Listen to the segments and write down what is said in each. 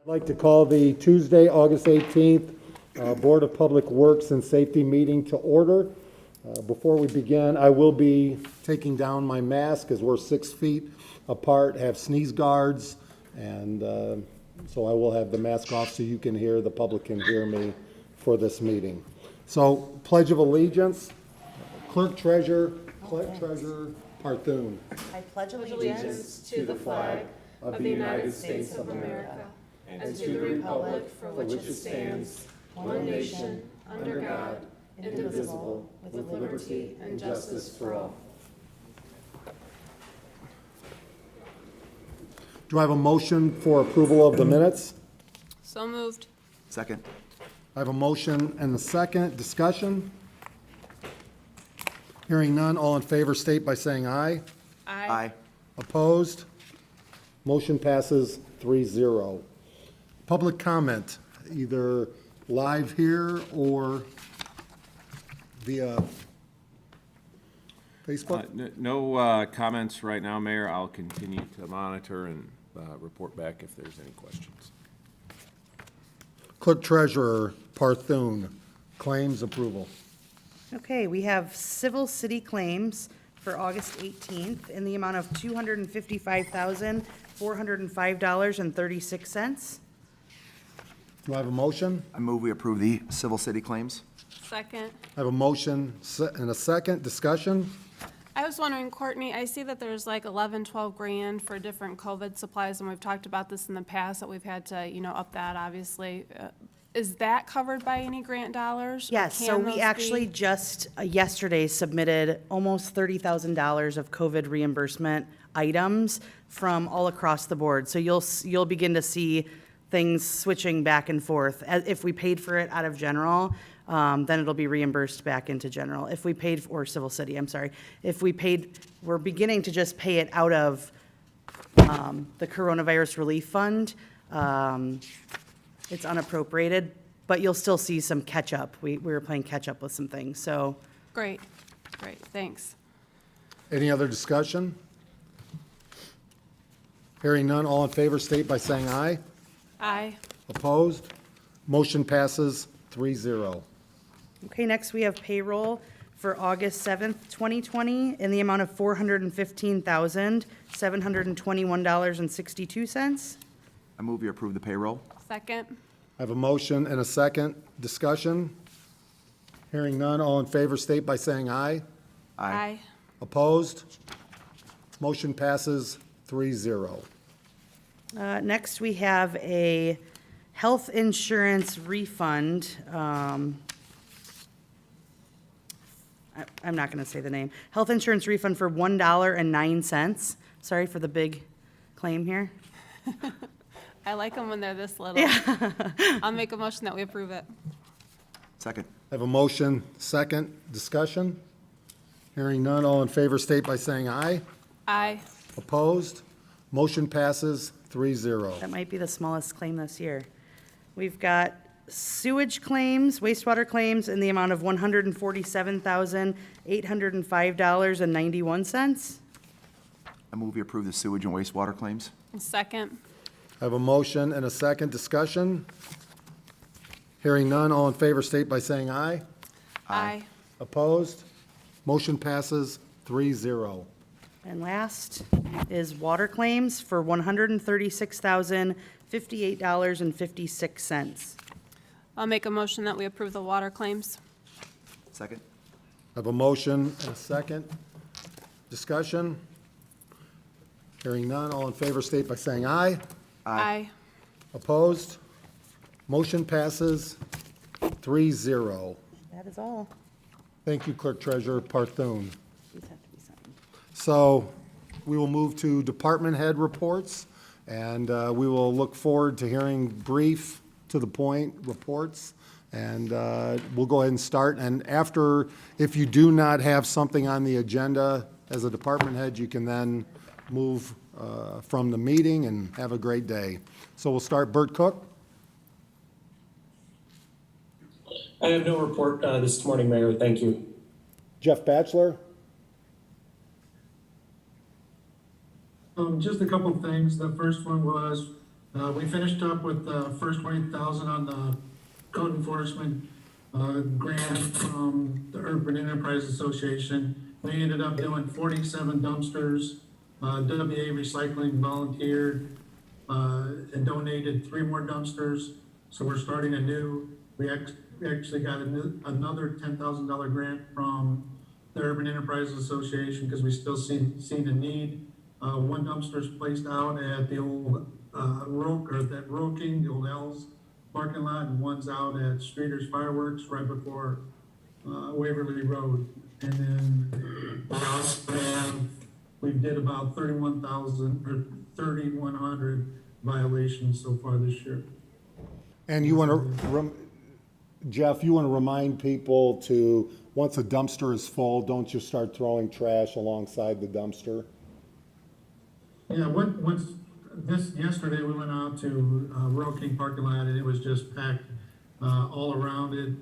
I'd like to call the Tuesday, August 18th, Board of Public Works and Safety meeting to order. Before we begin, I will be taking down my mask as we're 6 feet apart, have sneeze guards, and so I will have the mask off so you can hear, the public can hear me for this meeting. So, Pledge of Allegiance, Clerk Treasurer Parthoon. I pledge allegiance to the flag of the United States of America and to the republic for which it stands, one nation, under God, indivisible, with liberty and justice for all. Do I have a motion for approval of the minutes? So moved. Second. I have a motion and a second. Discussion? Hearing none, all in favor state by saying aye. Aye. Opposed? Motion passes 3-0. Public comment, either live here or via Facebook? No comments right now, Mayor. I'll continue to monitor and report back if there's any questions. Clerk Treasurer Parthoon, claims approval. Okay, we have civil city claims for August 18th in the amount of $255,405.36. Do I have a motion? I move we approve the civil city claims. Second. I have a motion and a second. Discussion? I was wondering, Courtney, I see that there's like 11, 12 grand for different COVID supplies, and we've talked about this in the past, that we've had to, up that, obviously. Is that covered by any grant dollars? Or Yes, so can we those actually be? just yesterday submitted almost $30,000 of COVID reimbursement items from all across the board. So you'll begin to see things switching back and forth. If we paid for it out of general, then it'll be reimbursed back into general. If we paid, or civil city, I'm sorry. If we paid, we're beginning to just pay it out of the coronavirus relief fund. It's unappropriated, but you'll still see some catch up. We were playing catch up with some things, so. Great, thanks. Any other discussion? Hearing none, all in favor state by saying aye. Aye. Opposed? Motion passes 3-0. Okay, next we have payroll for August 7th, 2020, in the amount of $415,721.62. I move we approve the payroll. Second. I have a motion and a second. Discussion? Hearing none, all in favor state by saying aye. Aye. Opposed? Motion passes 3-0. Next, we have a health insurance refund. I'm not going to say the name. Health insurance refund for $1.09. Sorry for the big claim here. I like them when they're this little. I'll make a motion that we approve it. Second. I have a motion, second. Discussion? Hearing none, all in favor state by saying aye. Aye. Opposed? Motion passes 3-0. That might be the smallest claim this year. We've got sewage claims, wastewater claims in the amount of $147,805.91. I move we approve the sewage and wastewater claims. Second. I have a motion and a second. Discussion? Hearing none, all in favor state by saying aye. Aye. Opposed? Motion passes 3-0. And last is water claims for $136,058.56. I'll make a motion that we approve the water claims. Second. I have a motion and a second. Discussion? Hearing none, all in favor state by saying aye. Aye. Opposed? Motion passes 3-0. That is all. Thank you, Clerk Treasurer Parthoon. These have to be signed. So we will move to department head reports, and we will look forward to hearing brief, to the point reports. And we'll go ahead and start. And after, if you do not have something on the agenda as a department head, you can then move from the meeting and have a great day. So we'll start. Bert Cook. I have no report this morning, Mayor. Thank you. Jeff Batchelor. Just a couple of things. The first one was We finished up with the first 20,000 on the code enforcement grant from the Urban Enterprise Association. We ended up doing 47 dumpsters. WA Recycling volunteered and donated 3 more dumpsters. So we're starting we actually got another $10,000 grant from the Urban Enterprise Association because we still seen a need. 1 dumpster's placed out at the old Roking, the old L's parking lot, and 1's out at Streeter's Fireworks right before Waverly Road. And then we also we did about 3,100 violations so far this year. And you want to, Jeff, you want to remind people to, once a dumpster is full, don't just start throwing trash alongside the dumpster? Yeah, yesterday we went out to Royal King parking lot and it was just packed all around it.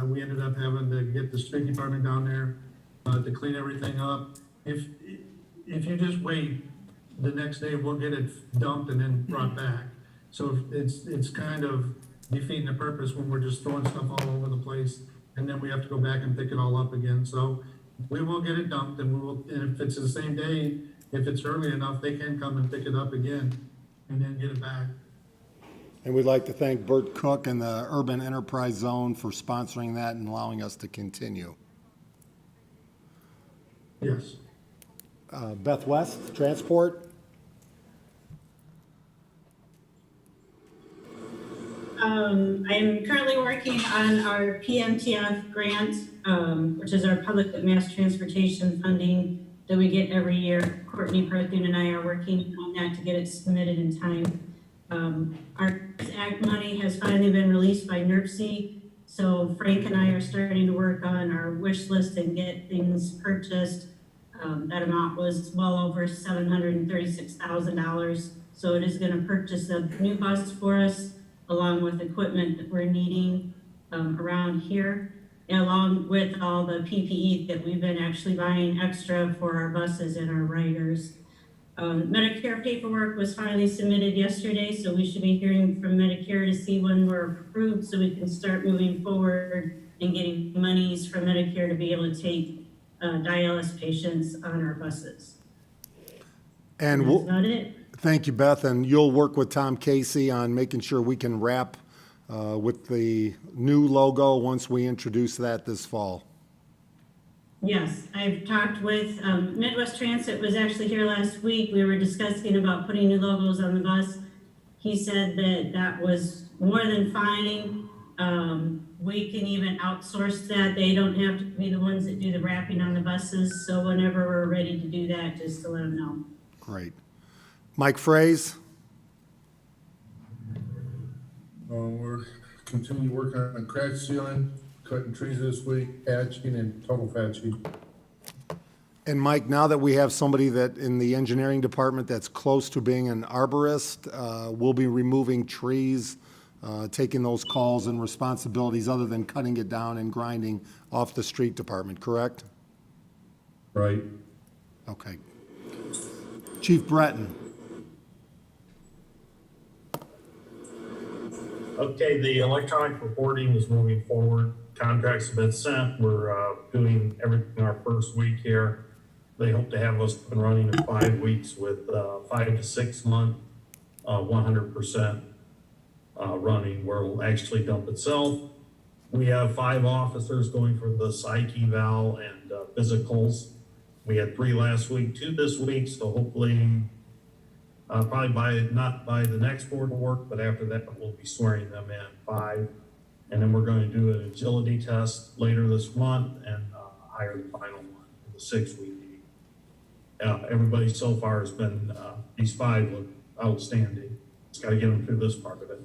We ended up having to get the street department down there to clean everything up. If you just wait, the next day we'll get it dumped and then brought back. So it's kind of defeating the purpose when we're just throwing stuff all over the place and then we have to go back and pick it all up again. So we will get it dumped and and if it's the same day, if it's early enough, they can come and pick it up again and then get it back. And we'd like to thank Bert Cook and the Urban Enterprise Zone for sponsoring that and allowing us to continue. Yes. Beth West, Transport. I'm currently working on our PMTF grant, which is our public mass transportation funding that we get every year. Courtney Perthune and I are working on that to get it submitted in time. Our Act money has finally been released by NERC, so Frank and I are starting to work on our wish list and get things purchased. That amount was well over $736,000. So it is gonna purchase a new bus for us, along with equipment that we're needing around here, along with all the PPE that we've been actually buying extra for our buses and our riders. Medicare paperwork was finally submitted yesterday, so we should be hearing from Medicare to see when we're approved so we can start moving forward and getting monies from Medicare to be able to take dialysis patients on our buses. And That's about it. thank you, Beth, and you'll work with Tom Casey on making sure we can wrap with the new logo once we introduce that this fall. Yes, I've talked with Midwest Transit was actually here last week. We were discussing about putting new logos on the bus. He said that was more than fine. We can even outsource that. They don't have to be the ones that do the wrapping on the buses. So whenever we're ready to do that, just to let them know. Great. Mike Fraze. We're continuing working on crack sealing, cutting trees this week, patching and total patching. And Mike, now that we have somebody that in the engineering department that's close to being an arborist, we'll be removing trees, taking those calls and responsibilities other than cutting it down and grinding off the street department, correct? Right. Okay. Chief Breton. Okay, the electronic reporting is moving forward. Contracts have been sent. We're doing everything our first week here. They hope to have us up and running in 5 weeks with 5 to 6 month, 100% running where it'll actually dump itself. We have 5 officers going for the psych eval and physicals. We had 3 last week, 2 this week, so hopefully probably not by the next board of work, but after that, we'll be swearing them in 5. And then we're going to do an agility test later this month and hire the final one for the 6-week meeting. Everybody so far has been, these 5 look outstanding. Just got to get them through this part of it.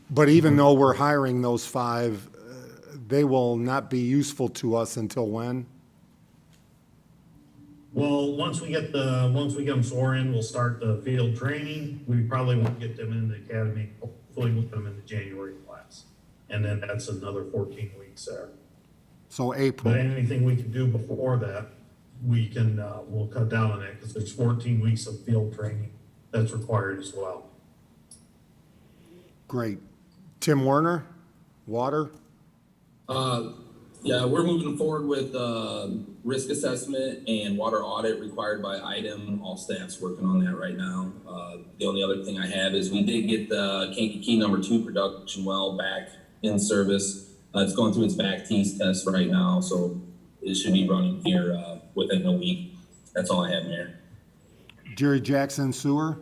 But even though we're hiring those 5, they will not be useful to us until when? Well, once we get them sworn in, we'll start the field training. We probably won't get them in the academy. Hopefully we'll get them in the January class. And then that's another 14 weeks there. So April. But anything we can do before that, we can, we'll cut down on that because there's 14 weeks of field training that's required as well. Great. Tim Werner, water? Yeah, we're moving forward with risk assessment and water audit required by item. All staff's working on that right now. The only other thing I have is we did get the Kankakee number 2 production well back in service. It's going through its back tease test right now, so it should be running here within a week. That's all I have, Mayor. Jerry Jackson Sewer?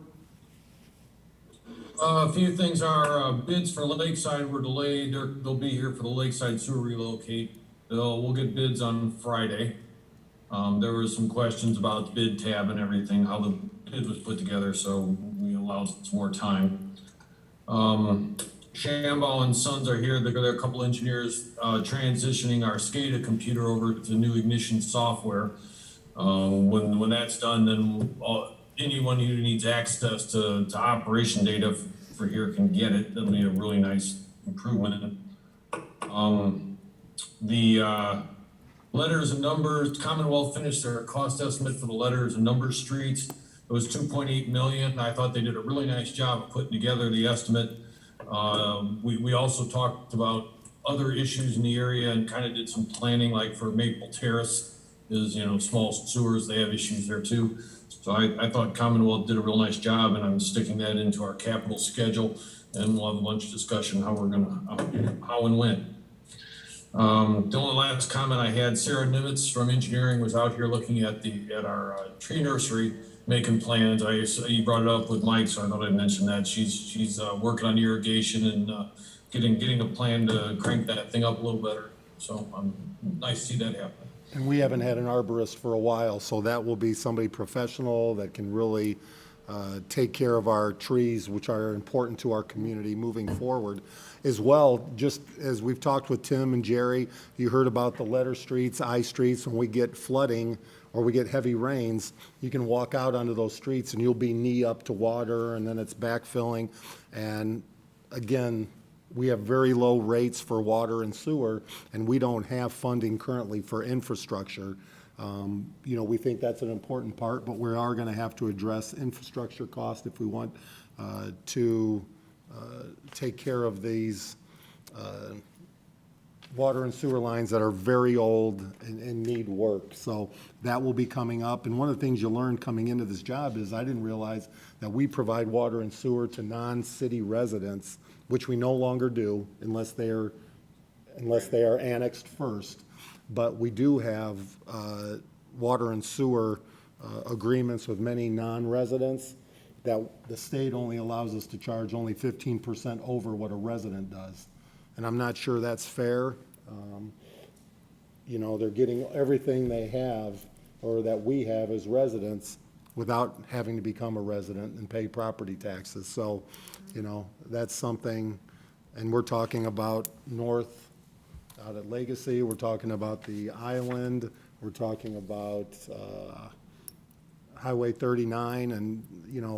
A few things are, bids for Lakeside were delayed. They'll be here for the Lakeside sewer relocate. We'll get bids on Friday. There were some questions about the bid tab and everything, how the bid was put together, so we allowed some more time. Shambaugh and Sons are here. They're a couple engineers, transitioning our SCADA computer over to new ignition software. When that's done, then anyone who needs access to operation data for here can get it. That'll be a really nice improvement. The letters and numbers, Commonwealth finished their cost estimate for the letters and number streets. It was 2.8 million. I thought they did a really nice job of putting together the estimate. We also talked about other issues in the area and kind of did some planning, like for Maple Terrace is, small sewers, they have issues there too. So I thought Commonwealth did a real nice job, and I'm sticking that into our capital schedule, and we'll have a lunch discussion how and when. The only last comment I had, Sarah Nimitz from engineering was out here looking at our tree nursery, making plans. You brought it up with Mike, so I thought I'd mention that. She's working on irrigation and getting a plan to crank that thing up a little better. So nice to see that happen. And we haven't had an arborist for a while, so that will be somebody professional that can really take care of our trees, which are important to our community moving forward. As well, just as we've talked with Tim and Jerry, you heard about the letter streets, I streets. When we get flooding or we get heavy rains, you can walk out onto those streets and you'll be knee up to water, and then it's backfilling. And again, we have very low rates for water and sewer, and we don't have funding currently for infrastructure. We think that's an important part, but we are going to have to address infrastructure costs if we want to take care of these water and sewer lines that are very old and need work. So that will be coming up. And one of the things you learn coming into this job is I didn't realize that we provide water and sewer to non-city residents, which we no longer do unless they are annexed first. But we do have water and sewer agreements with many non-residents that the state only allows us to charge only 15% over what a resident does. And I'm not sure that's fair. They're getting everything they have or that we have as residents without having to become a resident and pay property taxes. So, that's something, and we're talking about north out at Legacy, we're talking about the island, we're talking about Highway 39, and,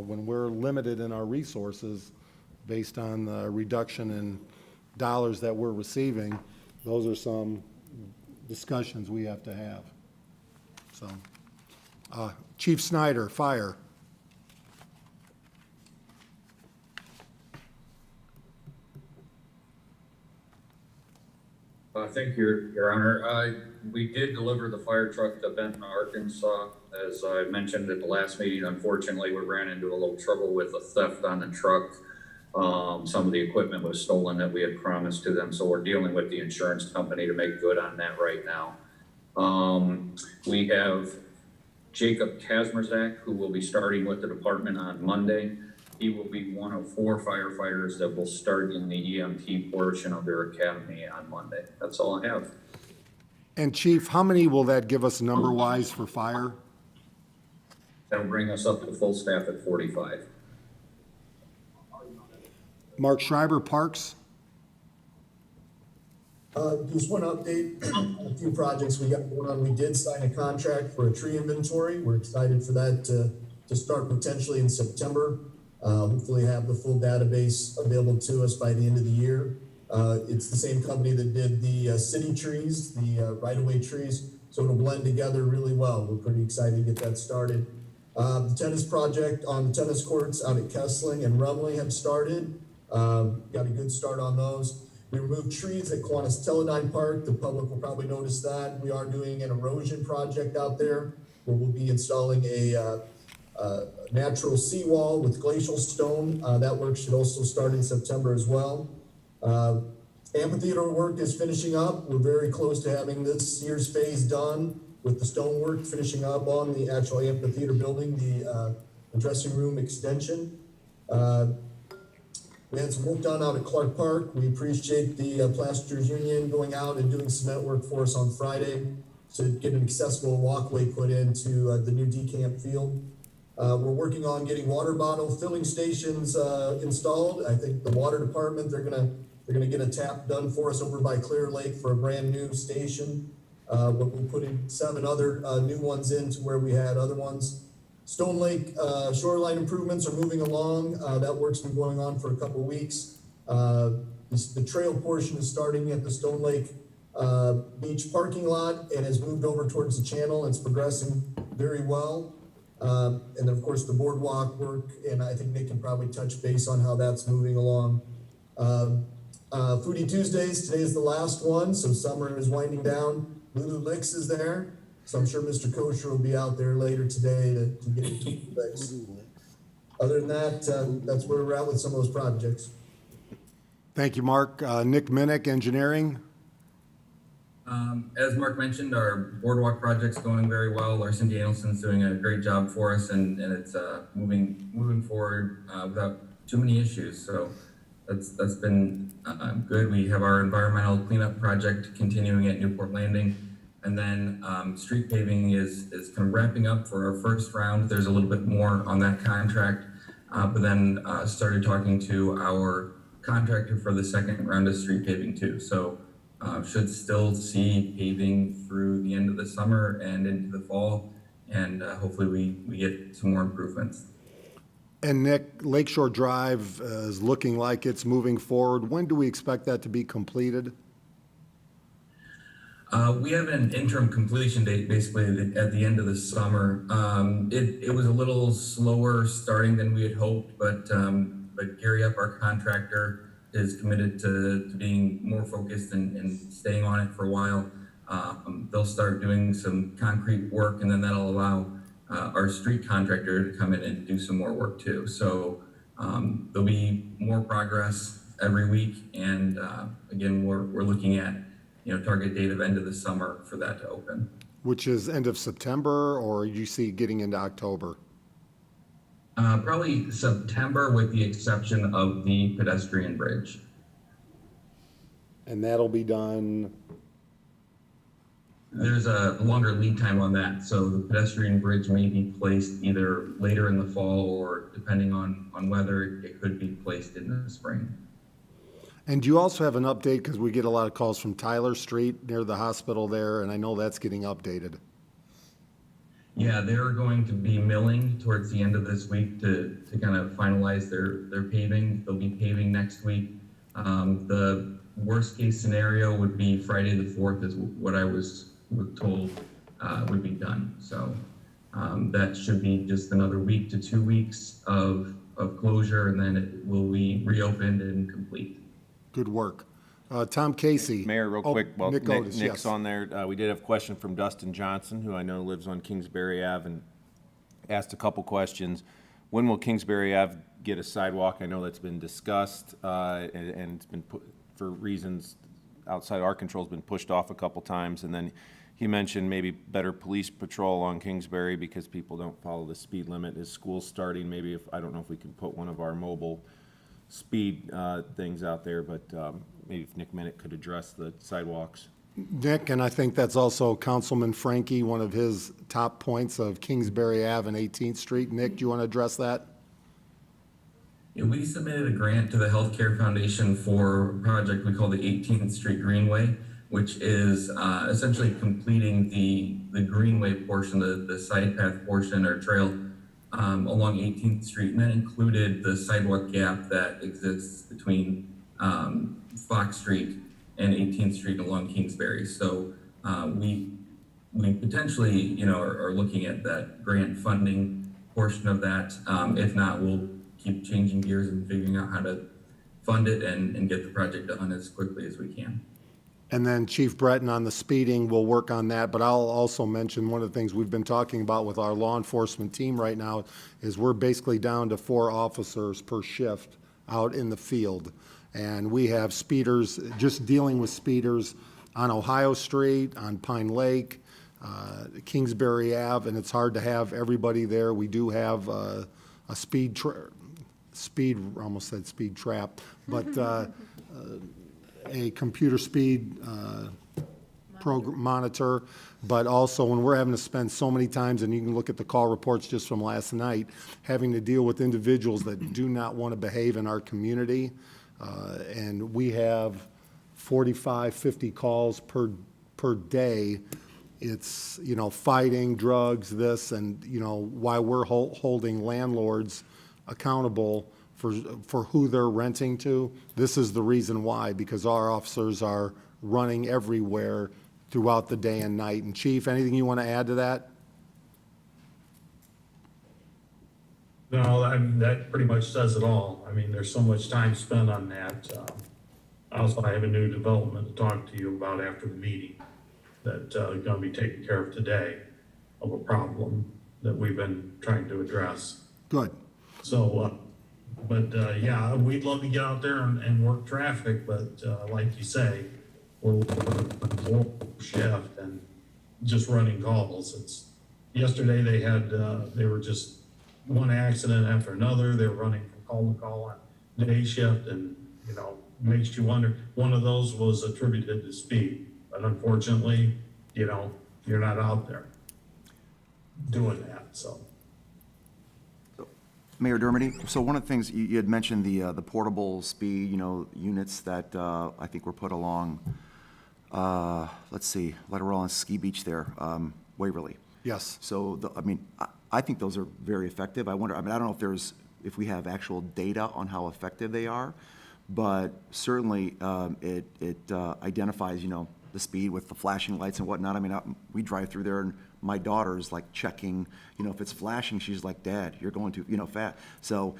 when we're limited in our resources based on the reduction in dollars that we're receiving, those are some discussions we have to have. So, Chief Snyder, Fire. Thank you, Your Honor. We did deliver the fire truck to Benton, Arkansas. As I mentioned at the last meeting, unfortunately, we ran into a little trouble with a theft on the truck. Some of the equipment was stolen that we had promised to them, so we're dealing with the insurance company to make good on that right now. We have Jacob Kazmerzak, who will be starting with the department on Monday. He will be one of 4 firefighters that will start in the EMT portion of their academy on Monday. That's all I have. And Chief, how many will that give us number-wise for fire? That'll bring us up to full staff at 45. Mark Schreiber, Parks? Just one update, a few projects we got going on. We did sign a contract for a tree inventory. We're excited for that to start potentially in September. Hopefully have the full database available to us by the end of the year. It's the same company that did the city trees, the right-of-way trees, so it'll blend together really well. We're pretty excited to get that started. The tennis project on the tennis courts out at Kessling and Rumley have started. Got a good start on those. We removed trees at Kiwanis Teledyne Park. The public will probably notice that. We are doing an erosion project out there where we'll be installing a natural seawall with glacial stone. That work should also start in September as well. Amphitheater work is finishing up. We're very close to having this year's phase done with the stonework finishing up on the actual amphitheater building, the dressing room extension. We had some work done out at Clark Park. We appreciate the Plasterers Union going out and doing cement work for us on Friday to get an accessible walkway put into the new decamp field. We're working on getting water bottle filling stations installed. I think the water department, they're gonna get a tap done for us over by Clear Lake for a brand new station. But we'll put in 7 other new ones into where we had other ones. Stone Lake shoreline improvements are moving along. That work's been going on for a couple weeks. The trail portion is starting at the Stone Lake beach parking lot and has moved over towards the channel. It's progressing very well. And then of course the boardwalk work, and I think Nick can probably touch base on how that's moving along. Foodie Tuesdays, today is the last one, so summer is winding down. Lulu Licks is there, so I'm sure Mr. Kosher will be out there later today to get into licks. Other than that, that's where we're at with some of those projects. Thank you, Mark. Nick Minnick, Engineering. As Mark mentioned, our boardwalk project's going very well. Larson Danielson's doing a great job for us, and it's moving forward without too many issues. So that's been good. We have our environmental cleanup project continuing at Newport Landing, and then street paving is kind of wrapping up for our first round. There's a little bit more on that contract, but then started talking to our contractor for the second round of street paving too. So should still see paving through the end of the summer and into the fall, and hopefully we get some more improvements. And Nick, Lakeshore Drive is looking like it's moving forward. When do we expect that to be completed? We have an interim completion date basically at the end of the summer. It was a little slower starting than we had hoped, but Gary Up, our contractor, is committed to being more focused and staying on it for a while. They'll start doing some concrete work, and then that'll allow our street contractor to come in and do some more work too. So there'll be more progress every week, and again, we're looking at target date of end of the summer for that to open. Which is end of September, or you see getting into October? Probably September, with the exception of the pedestrian bridge. And that'll be done? There's a longer lead time on that, so the pedestrian bridge may be placed either later in the fall, or depending on weather, it could be placed in the spring. And do you also have an update, because we get a lot of calls from Tyler Street near the hospital there, and I know that's getting updated. Yeah, they're going to be milling towards the end of this week to kind of finalize their paving. They'll be paving next week. The worst case scenario would be Friday the 4th is what I was told would be done. So that should be just another week to 2 weeks of closure, and then it will be reopened and complete. Good work. Tom Casey. Mayor, real quick, while Nick Otis, Nick's yes. on there, we did have a question from Dustin Johnson, who I know lives on Kingsbury Ave, and asked a couple questions. When will Kingsbury Ave get a sidewalk? I know that's been discussed, and it's been put, for reasons outside our control, has been pushed off a couple times. And then he mentioned maybe better police patrol on Kingsbury because people don't follow the speed limit. Is school starting? Maybe I don't know if we can put one of our mobile speed things out there, but maybe if Nick Minnick could address the sidewalks. Nick, and I think that's also Councilman Frankie, one of his top points of Kingsbury Ave and 18th Street. Nick, do you want to address that? Yeah, we submitted a grant to the Healthcare Foundation for a project we call the 18th Street Greenway, which is essentially completing the Greenway portion, the side path portion or trail along 18th Street, and that included the sidewalk gap that exists between Fox Street and 18th Street along Kingsbury. So we potentially, are looking at that grant funding portion of that. If not, we'll keep changing gears and figuring out how to fund it and get the project done as quickly as we can. And then Chief Breton on the speeding, will work on that, but I'll also mention one of the things we've been talking about with our law enforcement team right now is we're basically down to 4 officers per shift out in the field. And we have speeders, just dealing with speeders on Ohio Street, on Pine Lake, Kingsbury Ave, and it's hard to have everybody there. We do have a speed, I almost said speed trap, but a computer speed monitor, but also when we're having to spend so many times, and you can look at the call reports just from last night, having to deal with individuals that do not want to behave in our community. And we have 45, 50 calls per day. It's, you know, fighting, drugs, this, and, you know, why we're holding landlords accountable for who they're renting to. This is the reason why, because our officers are running everywhere throughout the day and night. And Chief, anything you want to add to that? No, that pretty much says it all. I mean, there's so much time spent on that. Also, I have a new development to talk to you about after the meeting that going to be taken care of today, of a problem that we've been trying to address. Good. So, yeah, we'd love to get out there and work traffic, but like you say, we're working shift and just running calls. Yesterday they were just one accident after another. They were running from call to call on day shift, and, you know, makes you wonder. One of those was attributed to speed, but unfortunately, you know, you're not out there doing that, so. Mayor Dermody, so one of the things, you had mentioned the portable speed, you know, units that I think were put along, let's see, Letterall and Ski Beach there, Waverly. Yes. So, I mean, I think those are very effective. I wonder, I mean, I don't know if we have actual data on how effective they are, but certainly it identifies, you know, the speed with the flashing lights and whatnot. I mean, we drive through there and my daughter's like checking, you know, if it's flashing, she's like, Dad, you're going too, you know, fast. So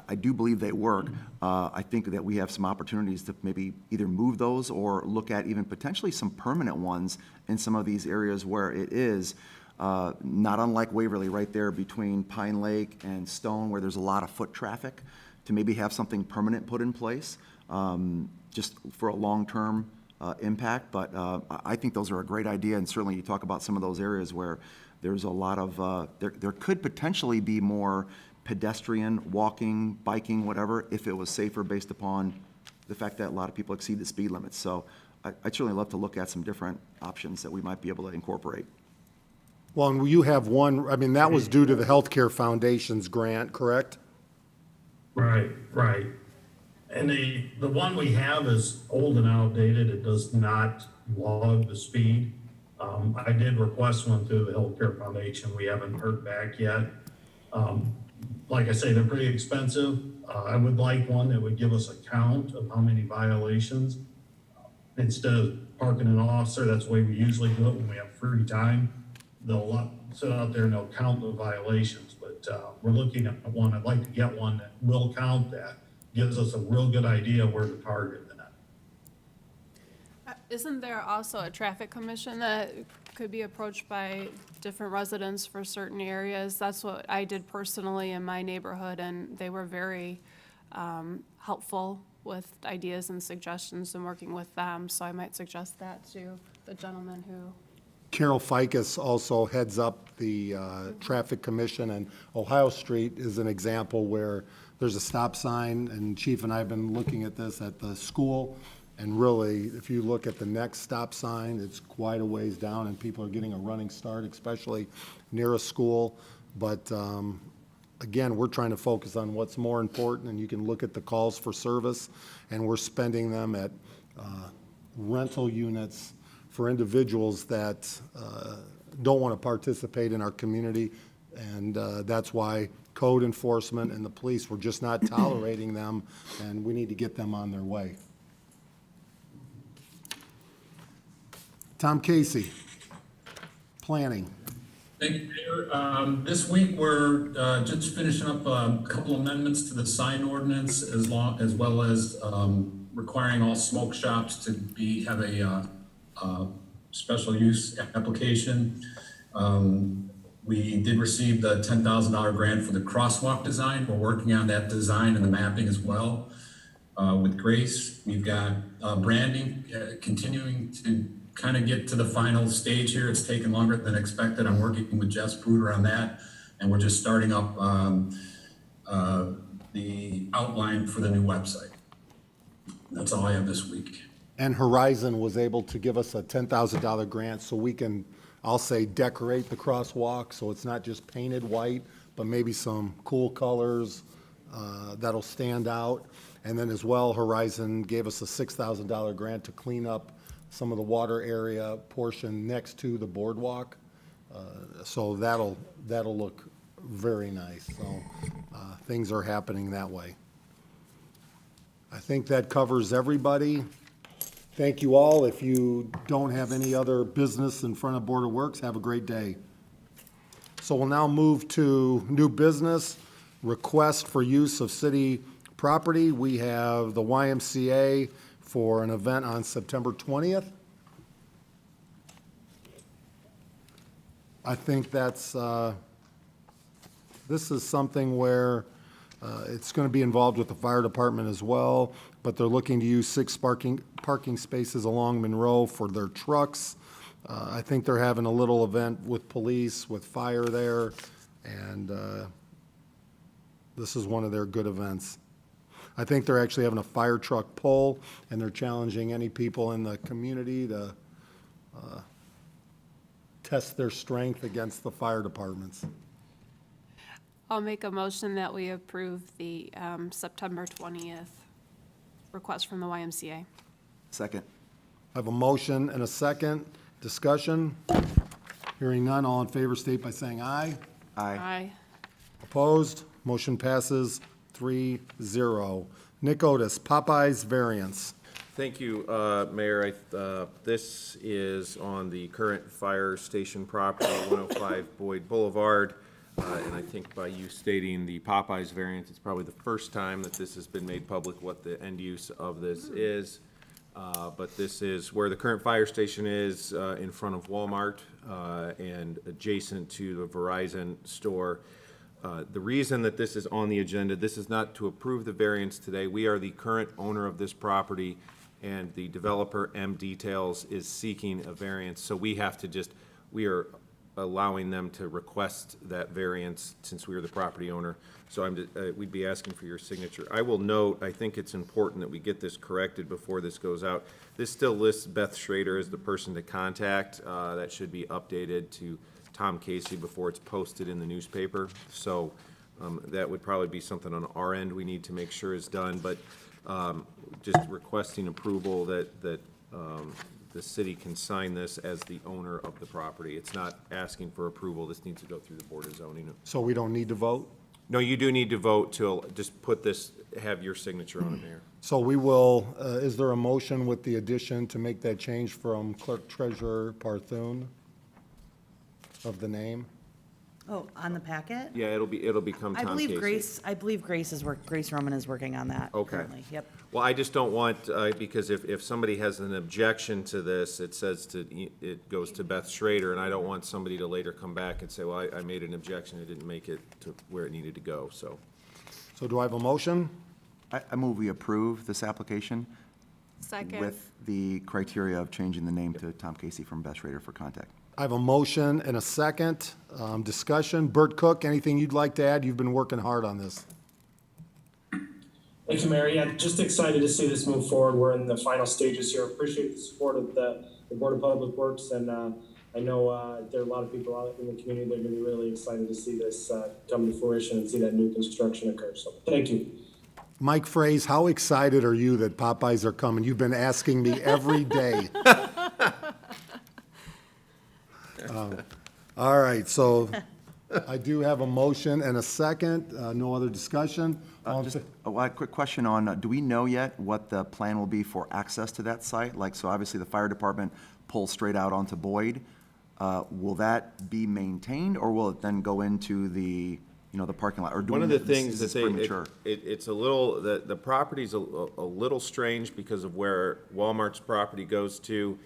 I do believe they work. I think that we have some opportunities to maybe either move those or look at even potentially some permanent ones in some of these areas where it is not unlike Waverly, right there between Pine Lake and Stone, where there's a lot of foot traffic, to maybe have something permanent put in place, just for a long-term impact. But I think those are a great idea, and certainly you talk about some of those areas where there's a lot of, there could potentially be more pedestrian, walking, biking, whatever, if it was safer based upon the fact that a lot of people exceed the speed limits. So I'd certainly love to look at some different options that we might be able to incorporate. Well, and you have one, I mean, that was due to the Healthcare Foundation's grant, correct? Right. And the one we have is old and outdated. It does not log the speed. I did request one through the Healthcare Foundation. We haven't heard back yet. Like I say, they're pretty expensive. I would like one that would give us a count of how many violations. Instead of parking an officer, that's the way we usually do it when we have free time. They'll sit out there and they'll count the violations, but we're looking at one. I'd like to get one that will count that, gives us a real good idea where to target that. Isn't there also a traffic commission that could be approached by different residents for certain areas? That's what I did personally in my neighborhood, and they were very helpful with ideas and suggestions and working with them. So I might suggest that to the gentleman who. Carol Ficus also heads up the Traffic Commission, and Ohio Street is an example where there's a stop sign, and Chief and I have been looking at this at the school, and really, if you look at the next stop sign, it's quite a ways down, and people are getting a running start, especially near a school. But again, we're trying to focus on what's more important, and you can look at the calls for service, and we're spending them at rental units for individuals that don't want to participate in our community, and that's why code enforcement and the police, we're just not tolerating them, and we need to get them on their way. Tom Casey, planning. Thank you, Mayor. This week, we're just finishing up a couple amendments to the sign ordinance as well as requiring all smoke shops to have a special use application. We did receive the $10,000 grant for the crosswalk design. We're working on that design and the mapping as well. With Grace, we've got branding continuing to kind of get to the final stage here. It's taken longer than expected. I'm working with Jess Bruder on that, and we're just starting up the outline for the new website. That's all I have this week. And Horizon was able to give us a $10,000 grant so we can, I'll say, decorate the crosswalk, so it's not just painted white, but maybe some cool colors that'll stand out. And then as well, Horizon gave us a $6,000 grant to clean up some of the water area portion next to the boardwalk. So that'll look very nice. So things are happening that way. I think that covers everybody. Thank you all. If you don't have any other business in front of Board of Works, have a great day. So we'll now move to new business, request for use of city property. We have the YMCA for an event on September 20th. I think that's, this is something where it's going to be involved with the fire department as well, but they're looking to use 6 parking spaces along Monroe for their trucks. I think they're having a little event with police, with fire there, and this is one of their good events. I think they're actually having a fire truck pull, and they're challenging any people in the community to test their strength against the fire departments. I'll make a motion that we approve the September 20th request from the YMCA. Second. I have a motion and a second. Discussion? Hearing none, all in favor state by saying aye. Aye. Opposed? Motion passes 3-0. Nick Otis, Popeyes variance. Thank you, Mayor. This is on the current fire station property, 105 Boyd Boulevard. And I think by you stating the Popeyes variance, it's probably the first time that this has been made public what the end use of this is. But this is where the current fire station is, in front of Walmart and adjacent to the Verizon store. The reason that this is on the agenda, this is not to approve the variance today. We are the current owner of this property, and the developer, M Details, is seeking a variance. So we have to we are allowing them to request that variance since we are the property owner. So we'd be asking for your signature. I will note, I think it's important that we get this corrected before this goes out. This still lists Beth Schrader as the person to contact. That should be updated to Tom Casey before it's posted in the newspaper. So that would probably be something on our end we need to make sure is done. But just requesting approval that the city can sign this as the owner of the property. It's not asking for approval. This needs to go through the Board of Zoning. So we don't need to vote? No, you do need to vote to just put this, have your signature on it, Mayor. So we will, is there a motion with the addition to make that change from Clerk Treasurer Parthun of the name? Oh, on the packet? Yeah, it'll become Tom Casey. I believe Grace Roman is working on that Okay. currently. Yep. Well, I just don't want, because if somebody has an objection to this, it says it goes to Beth Schrader, and I don't want somebody to later come back and say, well, I made an objection, I didn't make it to where it needed to go, so. So do I have a motion? I move we approve this application Second. with the criteria of changing the name to Tom Casey from Beth Schrader for contact. I have a motion and a second. Discussion. Bert Cook, anything you'd like to add? You've been working hard on this. Thank you, Mayor. Yeah, just excited to see this move forward. We're in the final stages here. Appreciate the support of the Board of Public Works, and I know there are a lot of people out in the community that are going to be really excited to see this come to fruition and see that new construction occur. So thank you. Mike Fraze, how excited are you that Popeyes are coming? You've been asking me every day. All right, so I do have a motion and a second. No other discussion? Just a quick question on, do we know yet what the plan will be for access to that site? Like, so obviously the fire department pulls straight out onto Boyd. will that be maintained, or will it then go into the, the parking lot? Or do One we- of the is things this that they, premature? it's a little, the property's a little strange because of where Walmart's property goes to.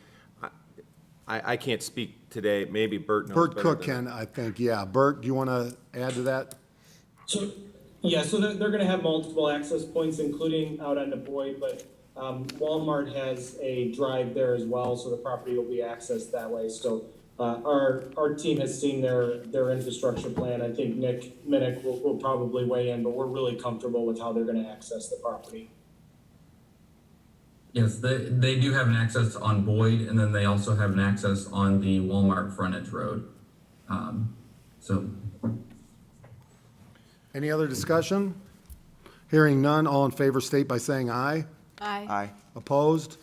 I can't speak today, maybe Bert knows Bert better Cook than- can, I think, yeah. Bert, do you want to add to that? So, yeah, so they're gonna have multiple access points, including out on the Boyd, but Walmart has a drive there as well, so the property will be accessed that way. So our team has seen their infrastructure plan. I think Nick Minnick will probably weigh in, but we're really comfortable with how they're gonna access the property. Yes, they do have an access on Boyd, and then they also have an access on the Walmart frontage road. So Any other discussion? Hearing none, all in favor state by saying aye. Aye. Aye. Opposed?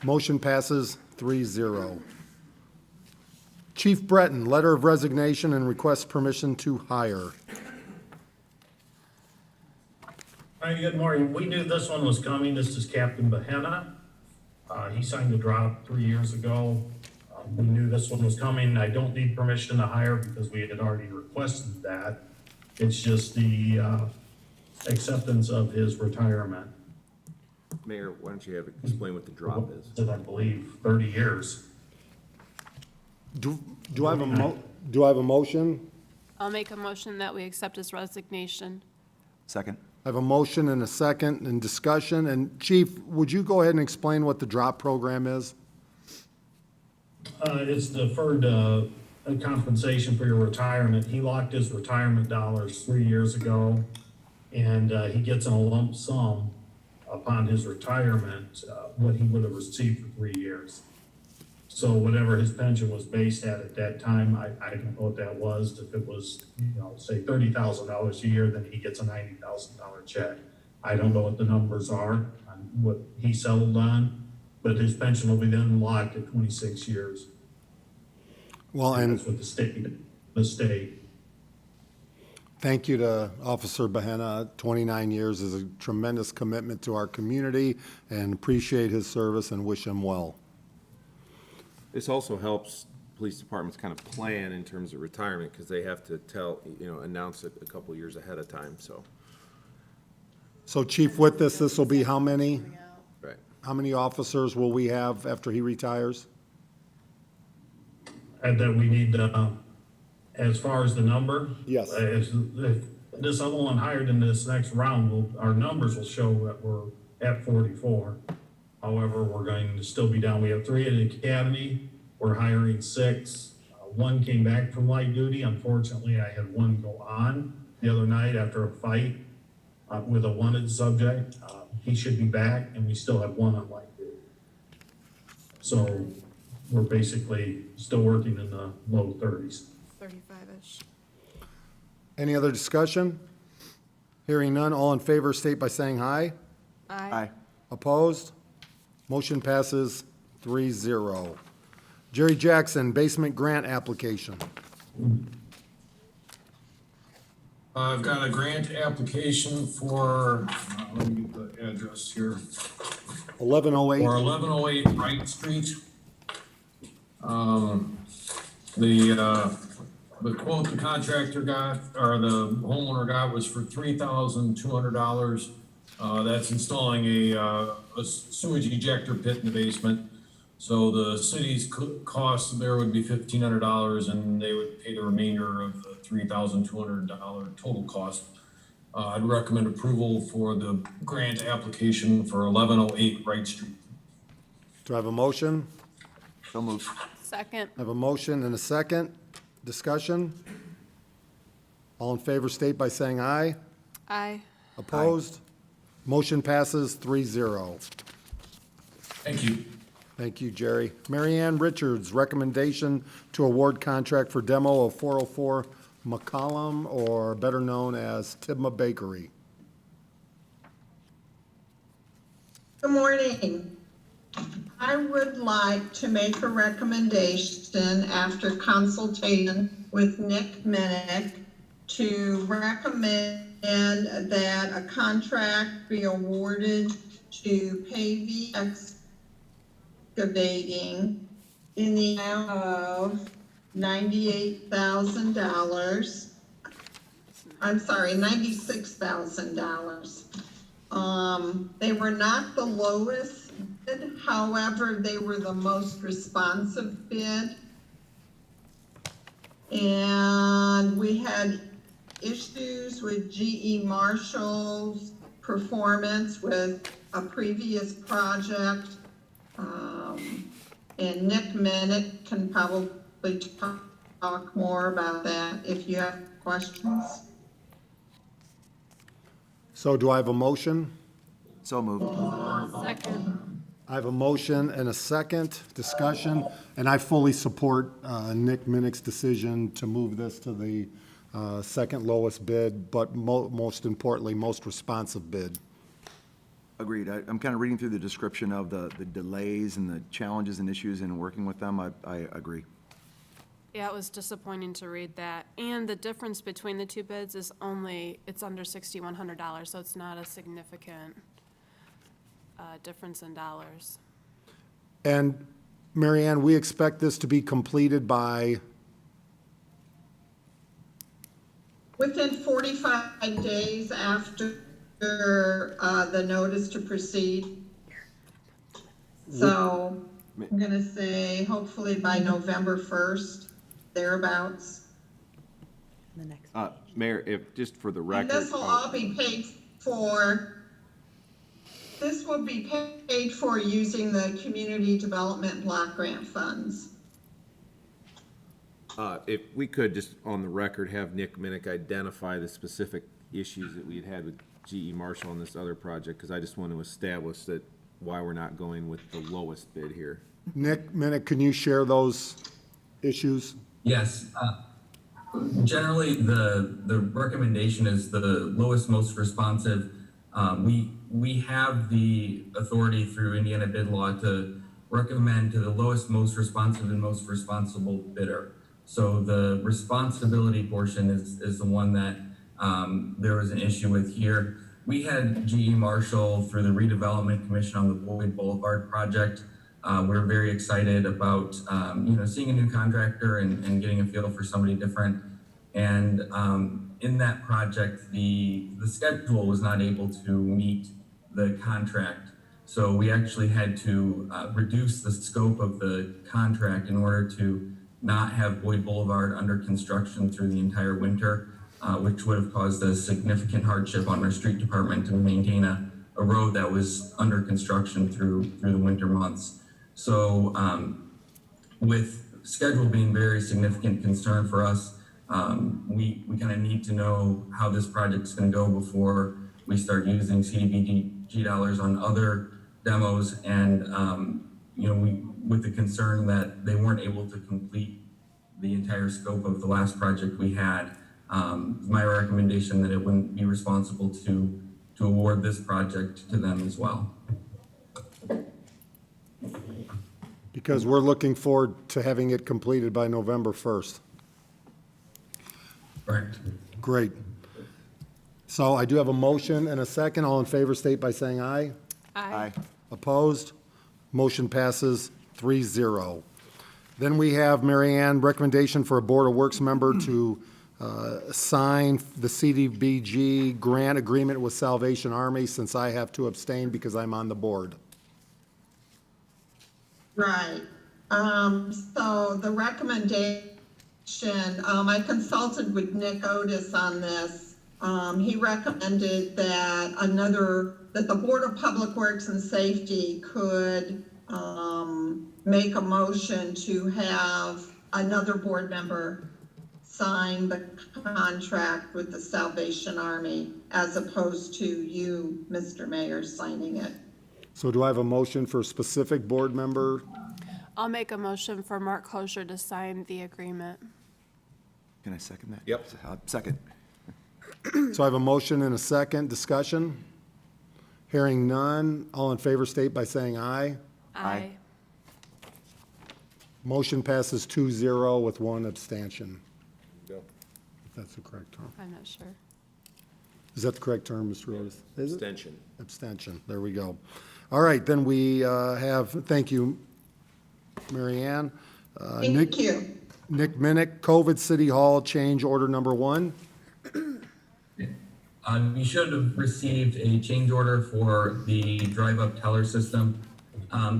Motion passes 3-0. Chief Breton, letter of resignation and request permission to hire. Hi, good morning. We knew this one was coming. This is Captain Behenna. He signed the drop 3 years ago. We knew this one was coming. I don't need permission to hire because we had already requested that. It's just the acceptance of his retirement. Mayor, why don't you explain what the drop is? That I believe 30 years. Do I have a motion? I'll make a motion that we accept his resignation. Second. I have a motion and a second and discussion. And Chief, would you go ahead and explain what the drop program is? It's deferred compensation for your retirement. He locked his retirement dollars 3 years ago, and he gets in a lump sum upon his retirement, what he would have received for 3 years. So whatever his pension was based at that time, I don't know what that was. If it was, say $30,000 a year, then he gets a $90,000 check. I don't know what the numbers are on what he settled on, but his pension will be then locked at 26 years. Well, and That's what the state. thank you to Officer Behenna. 29 years is a tremendous commitment to our community, and appreciate his service and wish him well. This also helps police departments kind of plan in terms of retirement, because they have to announce it a couple years ahead of time, so. So Chief, with this will be how many? Right. How many officers will we have after he retires? And that we need, as far as the number? Yes. If this other one hired in this next round, our numbers will show that we're at 44. However, we're going to still be down. We have 3 at the academy. We're hiring 6. 1 came back from light duty. Unfortunately, I had 1 go on the other night after a fight with a wanted subject. He should be back, and we still have 1 on light duty. So we're basically still working in the low 30s. 35-ish. Any other discussion? Hearing none, all in favor state by saying aye. Aye. Opposed? Motion passes 3-0. Jerry Jackson, basement grant application. I've got a grant application for, let me get the address here. 1108. For 1108 Wright Street. The quote the contractor got, or the homeowner got, was for $3,200. That's installing a sewage ejector pit in the basement. So the city's cost there would be $1,500, and they would pay the remainder of the $3,200 total cost. I'd recommend approval for the grant application for 1108 Wright Street. Do I have a motion? So moved. Second. I have a motion and a second. Discussion? All in favor state by saying aye. Aye. Opposed? Motion passes 3-0. Thank you. Thank you, Jerry. Mary Ann Richards, recommendation to award contract for demo of 404 McCollum, or better known as Tibma Bakery. Good morning. I would like to make a recommendation after consultation with Nick Minnick to recommend that a contract be awarded to Pavey Excavating in the amount of $98,000. I'm sorry, $96,000. They were not the lowest bid, however, they were the most responsive bid. And we had issues with GE Marshall's performance with a previous project. And Nick Minnick can probably talk more about that if you have questions. So do I have a motion? So moved. Second. I have a motion and a second discussion, and I fully support Nick Minnick's decision to move this to the second lowest bid, but most importantly, most responsive bid. Agreed. I'm kind of reading through the description of the delays and the challenges and issues in working with them. I agree. Yeah, it was disappointing to read that. And the difference between the two bids is it's under $6,100, so it's not a significant difference in dollars. And Mary Ann, we expect this to be completed by, Within 45 days after the notice to proceed. So I'm gonna say hopefully by November 1st, thereabouts. The next. Mayor, if, just for the And record. this will all be paid for, this will be paid for using the Community Development Block Grant funds. If we could, just on the record, have Nick Minnick identify the specific issues that we had with GE Marshall on this other project, because I just want to establish that why we're not going with the lowest bid here. Nick Minnick, can you share those issues? Yes. Generally, the recommendation is the lowest, most responsive. We have the authority through Indiana bid law to recommend to the lowest, most responsive and most responsible bidder. So the responsibility portion is the one that there was an issue with here. We had GE Marshall through the Redevelopment Commission on the Boyd Boulevard project. We're very excited about seeing a new contractor and getting a feel for somebody different. And in that project, the schedule was not able to meet the contract. So we actually had to reduce the scope of the contract in order to not have Boyd Boulevard under construction through the entire winter, which would have caused a significant hardship on our street department to maintain a road that was under construction through the winter months. So with schedule being very significant concern for us, we kind of need to know how this project's going to go before we start using CDBG dollars on other demos, and with the concern that they weren't able to complete the entire scope of the last project we had. My recommendation that it wouldn't be responsible to award this project to them as well. Because we're looking forward to having it completed by November 1st. Correct. Great. So I do have a motion and a second. All in favor state by saying aye. Aye. Opposed? Motion passes 3-0. Then we have, Mary Ann, recommendation for a Board of Works member to sign the CDBG grant agreement with Salvation Army, since I have to abstain because I'm on the board. Right. So the recommendation, I consulted with Nick Otis on this. He recommended that that the Board of Public Works and Safety could make a motion to have another board member sign the contract with the Salvation Army, as opposed to you, Mr. Mayor, signing it. So do I have a motion for a specific board member? I'll make a motion for Mark Kosher to sign the agreement. Can I second that? Yep. Second. So I have a motion and a second. Discussion? Hearing none. All in favor state by saying aye. Aye. Motion passes 2-0 with one abstention. Go. If that's the correct term. I'm not sure. Is that the correct term, Mr. Otis? Is it? Abstention. Abstention. There we go. All right, then we thank you, Mary Ann. Thank you. Nick Minnick, COVID City Hall change order number 1. You should have received a change order for the drive-up teller system.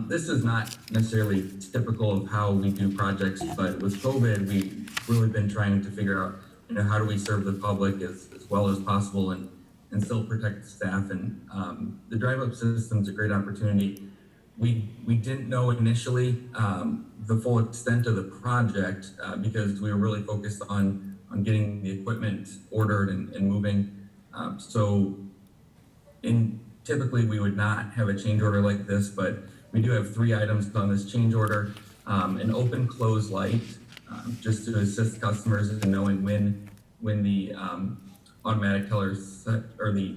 This is not necessarily typical of how we do projects, but with COVID, we've really been trying to figure out, how do we serve the public as well as possible and still protect the staff. And the drive-up system is a great opportunity. We didn't know initially the full extent of the project because we were really focused on getting the equipment ordered and moving. So typically we would not have a change order like this, but we do have 3 items on this change order. An open close light, just to assist customers in knowing when the automatic teller set, or the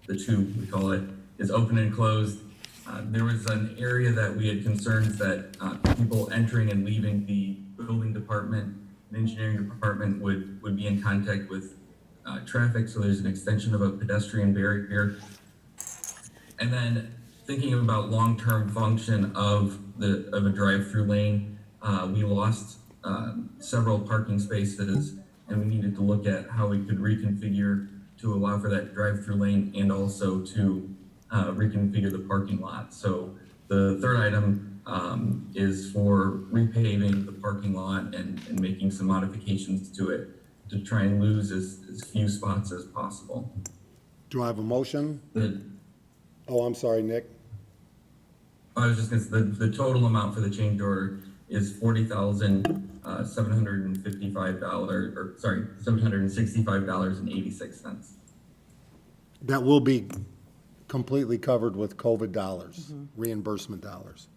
tube, we call it, is open and closed. There was an area that we had concerns that people entering and leaving the building department and engineering department would be in contact with traffic, so there's an extension of a pedestrian barrier. And then thinking about long-term function of a drive-through lane, we lost several parking spaces, and we needed to look at how we could reconfigure to allow for that drive-through lane and also to reconfigure the parking lot. So the third item is for repaving the parking lot and making some modifications to it to try and lose as few spots as possible. Do I have a motion? Oh, I'm sorry, Nick. I was just gonna say, the total amount for the change order is $765.86. That will be completely covered with COVID dollars, reimbursement dollars.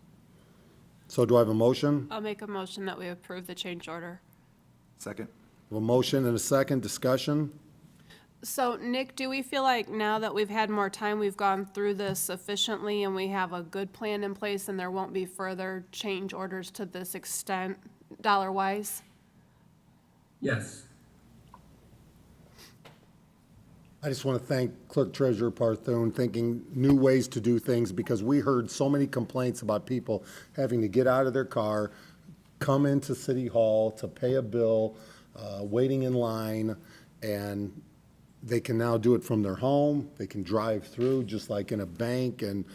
So do I have a motion? I'll make a motion that we approve the change order. Second. A motion and a second, discussion? So Nick, do we feel like now that we've had more time, we've gone through this efficiently and we have a good plan in place and there won't be further change orders to this extent, dollar-wise? Yes. I just want to thank Clerk Treasurer Parthune, thinking new ways to do things, because we heard so many complaints about people having to get out of their car, come into City Hall to pay a bill, waiting in line, and they can now do it from their home. They can drive through just like in a bank, and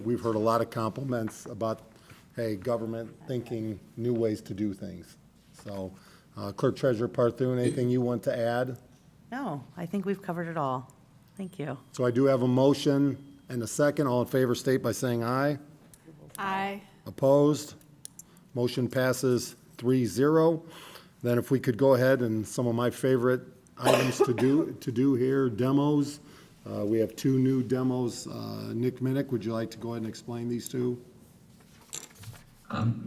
we've heard a lot of compliments about, hey, government thinking new ways to do things. So Clerk Treasurer Parthune, anything you want to add? No, I think we've covered it all. Thank you. So I do have a motion and a second. All in favor state by saying aye. Aye. Opposed? Motion passes 3-0. Then if we could go ahead and some of my favorite items to do here, demos. We have 2 new demos. Nick Minnick, would you like to go ahead and explain these 2?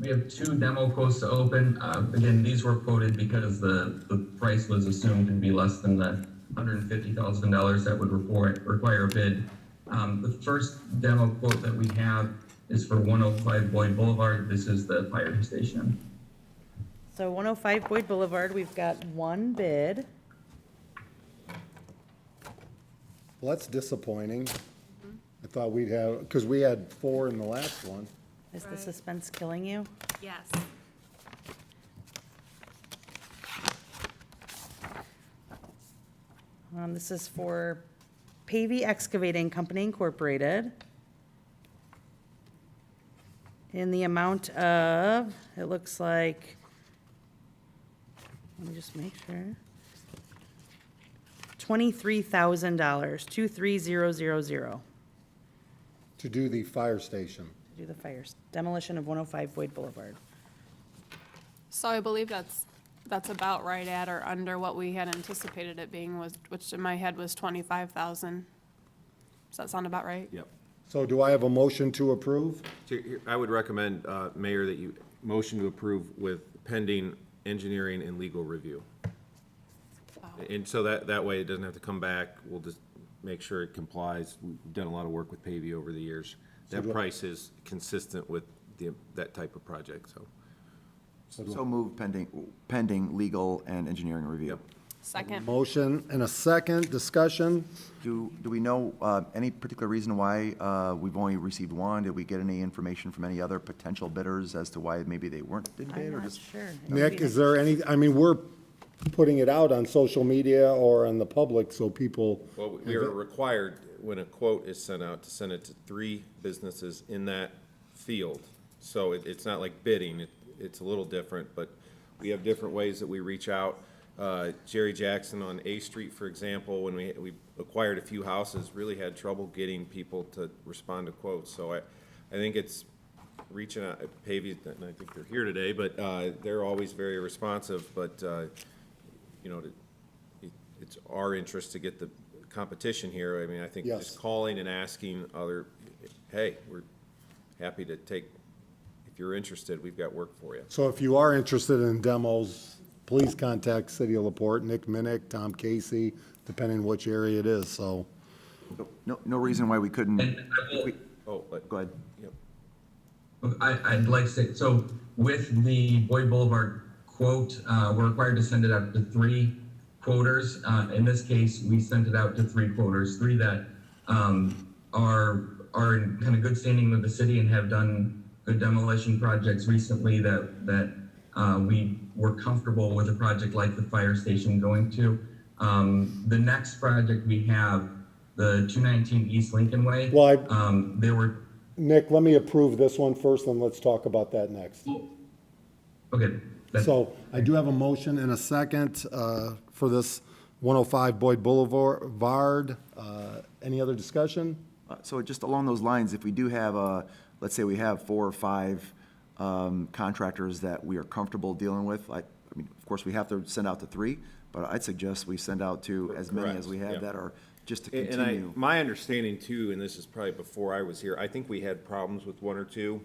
We have 2 demo quotes to open. Again, these were quoted because the price was assumed to be less than the $150,000 that would require a bid. The first demo quote that we have is for 105 Boyd Boulevard. This is the fire station. So 105 Boyd Boulevard, we've got 1 bid. Well, that's disappointing. I thought we'd have, because we had 4 in the last one. Is the suspense killing you? Yes. This is for Pavey Excavating Company Incorporated. In the amount of, it looks like, let me just make sure. $23,000, 23000. To do the fire station. To do the fires, demolition of 105 Boyd Boulevard. So I believe that's about right at or under what we had anticipated it being, which in my head was 25,000. Does that sound about right? Yep. So do I have a motion to approve? So I would recommend, Mayor, that you motion to approve with pending engineering and legal review. And so that way it doesn't have to come back. We'll just make sure it complies. We've done a lot of work with Pavey over the years. That price is consistent with that type of project, so. So move pending legal and engineering review. Second. Motion and a second, discussion. Do we know any particular reason why we've only received one? Did we get any information from any other potential bidders as to why maybe they didn't bid? I'm or not just sure. Nick, is there any, I mean, we're putting it out on social media or on the public so people. Well, we are required, when a quote is sent out, to send it to 3 businesses in that field. So it's not like bidding, it's a little different, but we have different ways that we reach out. Jerry Jackson on A Street, for example, when we acquired a few houses, really had trouble getting people to respond to quotes. So I think it's reaching out, Pavey, and I think they're here today, but they're always very responsive, but you know, it's our interest to get the competition here. I mean, I think Yes. just calling and asking hey, we're happy to take, if you're interested, we've got work for you. So if you are interested in demos, please contact City of LaPorte, Nick Minnick, Tom Casey, depending which area it is, so. no reason why we couldn't? Oh, Go ahead. Yep. I'd like to say, so with the Boyd Boulevard quote, we're required to send it out to 3 quoters. In this case, we sent it out to 3 quoters, 3 that are in kind of good standing with the city and have done good demolition projects recently that we were comfortable with a project like the fire station going to. The next project we have, the 219 East Lincoln Way. Well, there were. Nick, let me approve this one first, and let's talk about that next. Okay. So I do have a motion and a second for this 105 Boyd Boulevard. Any other discussion? So just along those lines, if we do have let's say we have 4 or 5 contractors that we are comfortable dealing with, I mean, of course, we have to send out to 3, but I'd suggest we send out to as many as we have Correct, yeah. that are just to And continue. my understanding too, and this is probably before I was here, I think we had problems with 1 or 2.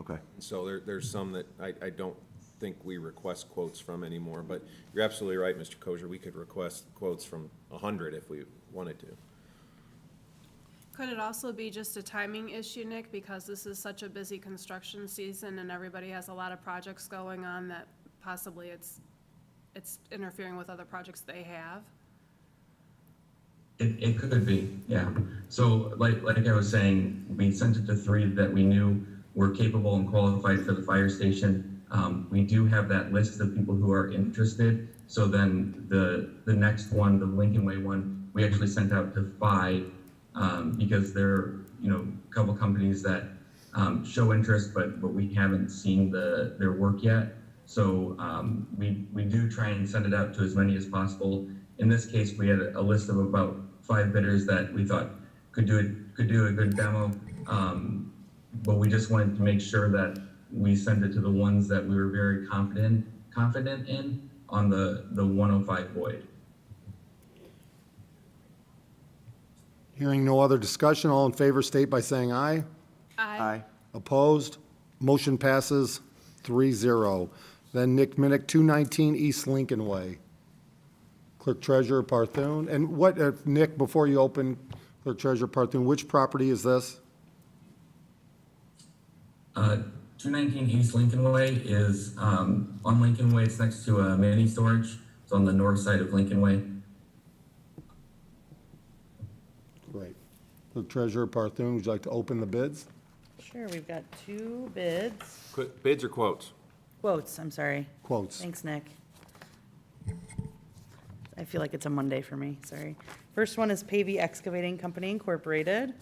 Okay. So there's some that I don't think we request quotes from anymore, but you're absolutely right, Mr. Kosher, we could request quotes from 100 if we wanted to. Could it also be just a timing issue, Nick, because this is such a busy construction season and everybody has a lot of projects going on that possibly it's interfering with other projects they have? It could be, yeah. So like I was saying, we sent it to 3 that we knew were capable and qualified for the fire station. We do have that list of people who are interested. So then the next one, the Lincoln Way one, we actually sent out to 5 because there are, a couple companies that show interest, but we haven't seen their work yet. So we do try and send it out to as many as possible. In this case, we had a list of about 5 bidders that we thought could do a good demo, but we just wanted to make sure that we sent it to the ones that we were very confident in on the 105 Boyd. Hearing no other discussion, all in favor state by saying aye. Aye. Opposed? Motion passes 3-0. Then Nick Minnick, 219 East Lincoln Way. Clerk Treasurer Parthune. And what, Nick, before you open, Clerk Treasurer Parthune, which property is this? 219 East Lincoln Way is on Lincoln Way. It's next to a mini storage. It's on the north side of Lincoln Way. Great. Clerk Treasurer Parthune, would you like to open the bids? Sure, we've got 2 bids. Bids or quotes? Quotes, I'm sorry. Quotes. Thanks, Nick. I feel like it's a Monday for me, sorry. First one is Pavey Excavating Company Incorporated.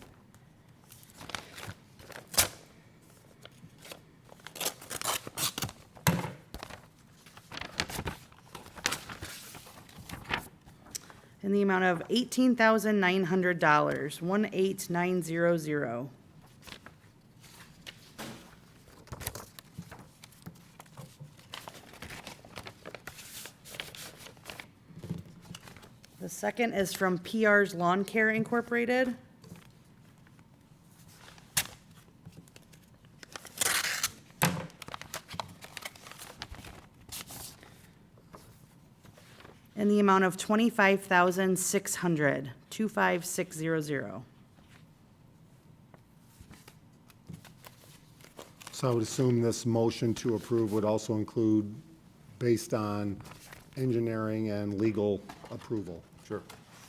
In the amount of $18,900, 18900. The second is from PR's Lawn Care Incorporated. In the amount of $25,600, 25600. So I would assume this motion to approve would also include based on engineering and legal approval. Sure.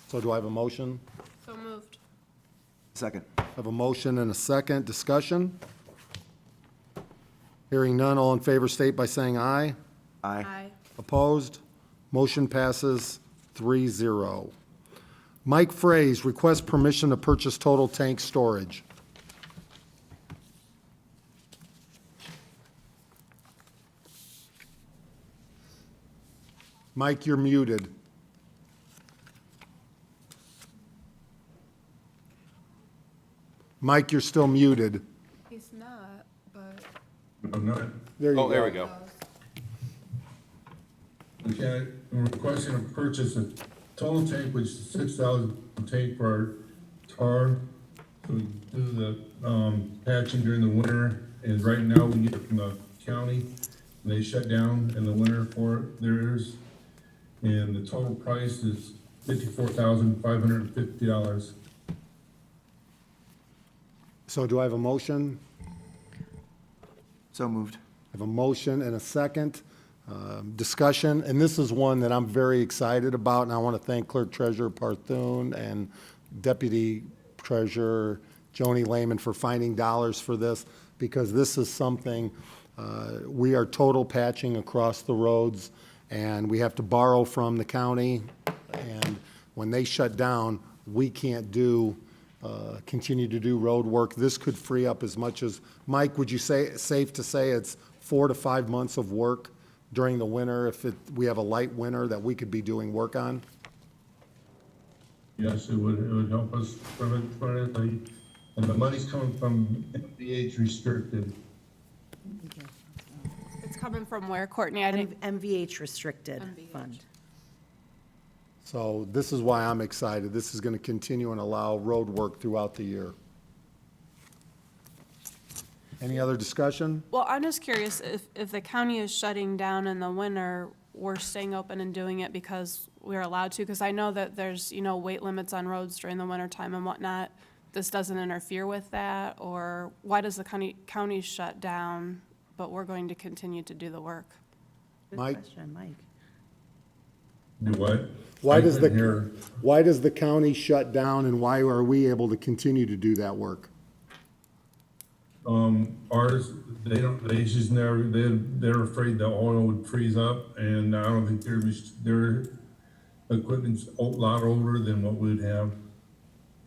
So do I have a motion? So moved. Second. I have a motion and a second. Discussion? Hearing none, all in favor state by saying aye. Aye. Opposed? Motion passes 3-0. Mike Fraze, request permission to purchase total tank storage. Mike, you're muted. Mike, you're still muted. He's not, but. I'm not. There you go. Oh, there we go. Okay, I'm requesting a purchase of total tank, which is 6,000 tank for our tar. So we do the, patching during the winter, and right now we get it from the county. And they shut down in the winter for theirs. And the total price is $54,550. So do I have a motion? So moved. I have a motion and a second. Discussion, and this is one that I'm very excited about, and I want to thank Clerk Treasurer Parthun and Deputy Treasurer Joni Lehman for finding dollars for this, because this is something, we are total patching across the roads, and we have to borrow from the county, and when they shut down, we can't continue to do road work. This could free up as much as, Mike, would you say, safe to say it's 4 to 5 months of work during the winter, if we have a light winter that we could be doing work on? Yes, it would help us permanently. And the money's coming from MVH restricted. It's coming from where, Courtney? I didn't. MVH restricted MVH. fund. So this is why I'm excited. This is going to continue and allow road work throughout the year. Any other discussion? Well, I'm just curious if the county is shutting down in the winter, we're staying open and doing it because we're allowed to? Because I know that there's, weight limits on roads during the winter time and whatnot. This doesn't interfere with that? Or why does the county shut down, but we're going to continue to do the work? Good Mike? question, Mike. Do what? Why I does couldn't hear. why does the county shut down, and why are we able to continue to do that work? Ours, they're afraid the oil would freeze up, and I don't think their equipment's a lot older than what we'd have.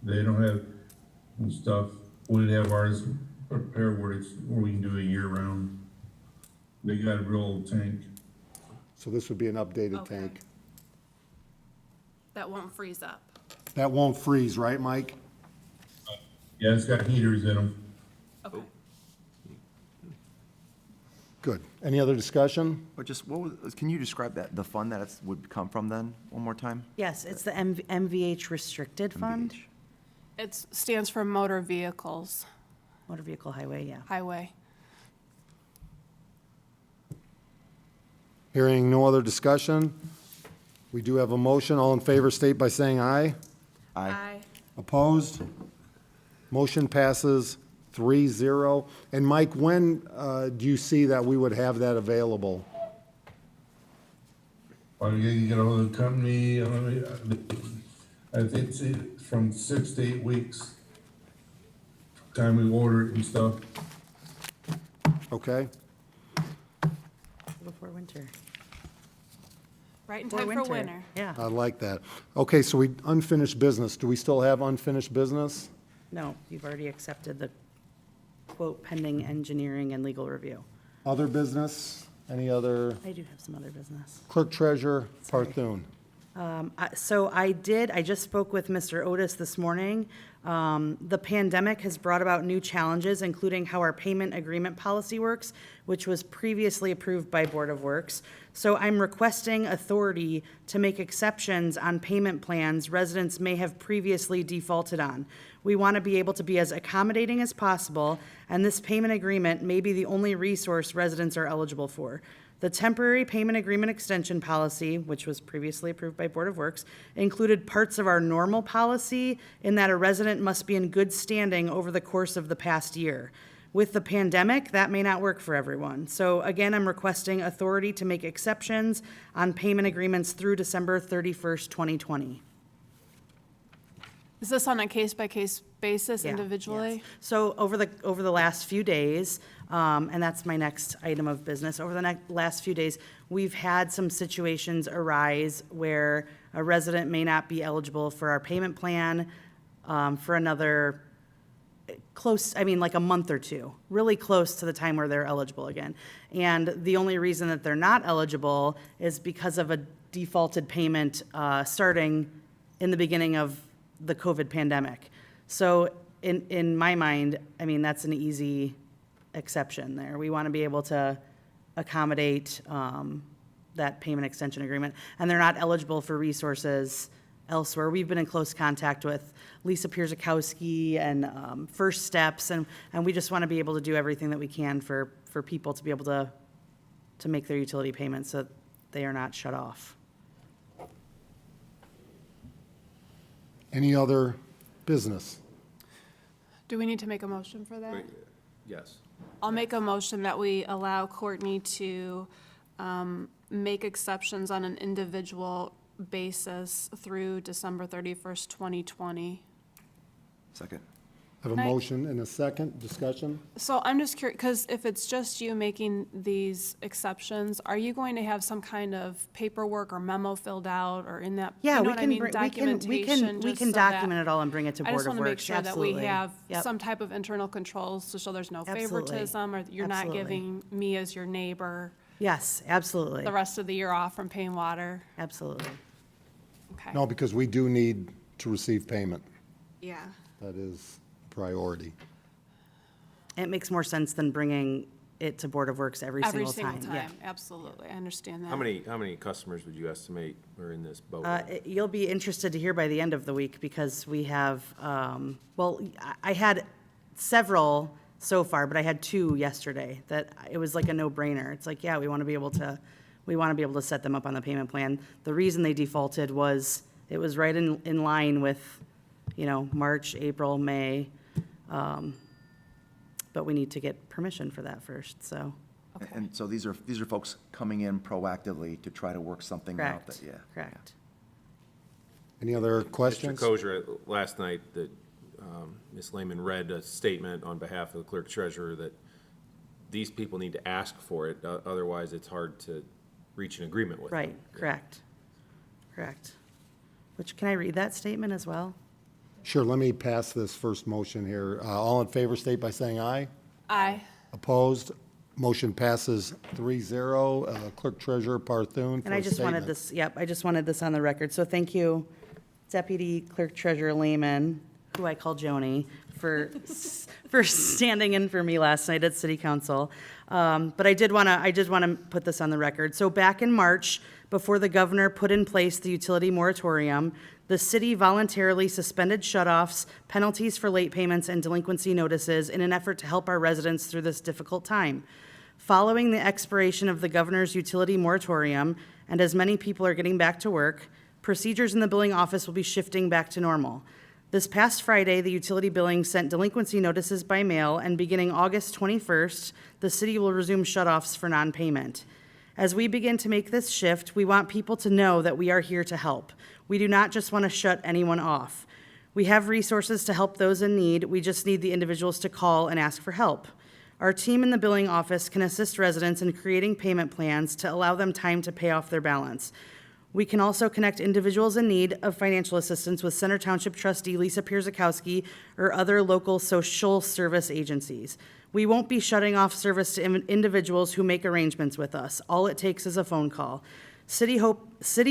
They don't have stuff. We'd have ours prepared where we can do it year round. They got a real old tank. So this would be an updated Okay. tank. That won't freeze up. That won't freeze, right, Mike? Yeah, it's got heaters in them. Okay. Good. Any other discussion? But just, can you describe the fund that would come from then, one more time? Yes, it's the MVH restricted fund, MVH. It stands for motor vehicles, motor vehicle highway, yeah. highway. Hearing no other discussion, we do have a motion. All in favor state by saying aye. Aye. Opposed? Motion passes 3-0. And Mike, when do you see that we would have that available? Well, you get all the company, I think it's from 6 to 8 weeks. Time we order it and stuff. Okay? Before winter. Right in Before time for winter. Yeah. I like that. Okay, so unfinished business. Do we still have unfinished business? No, you've already accepted the quote pending engineering and legal review. Other business? Any other? I do have some other business. Clerk Treasurer Sorry. Parthun. So I just spoke with Mr. Otis this morning. The pandemic has brought about new challenges, including how our payment agreement policy works, which was previously approved by Board of Works. So I'm requesting authority to make exceptions on payment plans residents may have previously defaulted on. We want to be able to be as accommodating as possible, and this payment agreement may be the only resource residents are eligible for. The temporary payment agreement extension policy, which was previously approved by Board of Works, included parts of our normal policy in that a resident must be in good standing over the course of the past year. With the pandemic, that may not work for everyone. So again, I'm requesting authority to make exceptions on payment agreements through December 31st, 2020. Is this on a case-by-case basis Yeah, individually? yes. So over the last few days, and that's my next item of business, over the last few days, we've had some situations arise where a resident may not be eligible for our payment plan for another like a month or two, really close to the time where they're eligible again. And the only reason that they're not eligible is because of a defaulted payment starting in the beginning of the COVID pandemic. So in my mind, I mean, that's an easy exception there. We want to be able to accommodate that payment extension agreement, and they're not eligible for resources elsewhere. We've been in close contact with Lisa Pierzakowski and First Steps, and we just want to be able to do everything that we can for people to be able to make their utility payments so that they are not shut off. Any other business? Do we need to make a motion for that? Yes. I'll make a motion that we allow Courtney to make exceptions on an individual basis through December 31st, 2020. Second. I have a motion and a second. Discussion? So I'm just curious, because if it's just you making these exceptions, are you going to have some kind of paperwork or memo filled out or in that? Yeah, you know we what I can mean, bring, documentation, we just can so that- document it all and bring it to I Board just of want to make Works. sure that we Absolutely. have Yep. some type of internal controls so there's no Absolutely. favoritism, or you're not Absolutely. giving me as your neighbor Yes, absolutely. the rest of the year off from paying water. Absolutely. Okay. No, because we do need to receive payment. Yeah. That is priority. It makes more sense than bringing it to Board of Works every Every single single time. Yeah. time, absolutely, I understand that. How many customers would you estimate are in this boat? You'll be interested to hear by the end of the week because we have, well, I had several so far, but I had 2 yesterday that it was like a no-brainer. It's like, yeah, we want to be able to set them up on the payment plan. The reason they defaulted was it was right in line with, March, April, May. But we need to get permission for that first, so. And so these are folks coming in proactively to try to work something out. Correct, correct. Any other Mr. questions? Kosher, last night, that Ms. Lehman read a statement on behalf of the clerk treasurer that these people need to ask for it, otherwise it's hard to reach an agreement with them. Right, correct. Can I read that statement as well? Sure, let me pass this first motion here. All in favor, state by saying aye. Aye. Opposed? Motion passes 3-0. Clerk Treasurer Parthun for And I a just wanted statement. I just wanted this on the record. So thank you, Deputy Clerk Treasurer Lehman, who I call Joni, for standing in for me last night at City Council. But I did want to put this on the record. So back in March, before the governor put in place the utility moratorium, the city voluntarily suspended shutoffs, penalties for late payments, and delinquency notices in an effort to help our residents through this difficult time. Following the expiration of the governor's utility moratorium, and as many people are getting back to work, procedures in the billing office will be shifting back to normal. This past Friday, the utility billing sent delinquency notices by mail, and beginning August 21st, the city will resume shutoffs for non-payment. As we begin to make this shift, we want people to know that we are here to help. We do not just want to shut anyone off. We have resources to help those in need. We just need the individuals to call and ask for help. Our team in the billing office can assist residents in creating payment plans to allow them time to pay off their balance. We can also connect individuals in need of financial assistance with Center Township trustee Lisa Pierzakowski or other local social service agencies. We won't be shutting off service to individuals who make arrangements with us. All it takes is a phone call. City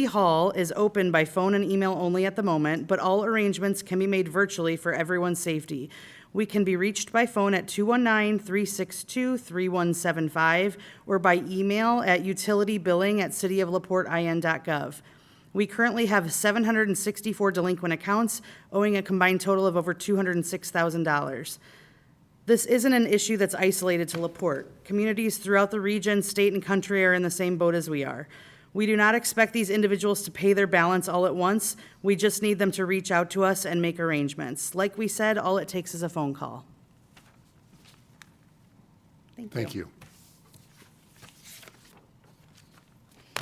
Hall is open by phone and email only at the moment, but all arrangements can be made virtually for everyone's safety. We can be reached by phone at 219-362-3175 or by email at utilitybilling@cityoflaportein.gov. We currently have 764 delinquent accounts, owing a combined total of over $206,000. This isn't an issue that's isolated to LaPorte. Communities throughout the region, state, and country are in the same boat as we are. We do not expect these individuals to pay their balance all at once. We just need them to reach out to us and make arrangements. Like we said, all it takes is a phone call. Thank you.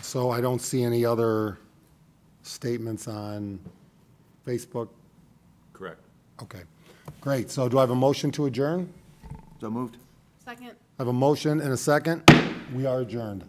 So I don't see any other statements on Facebook? Correct. Okay, great. So do I have a motion to adjourn? So moved? Second. I have a motion and a second. We are adjourned.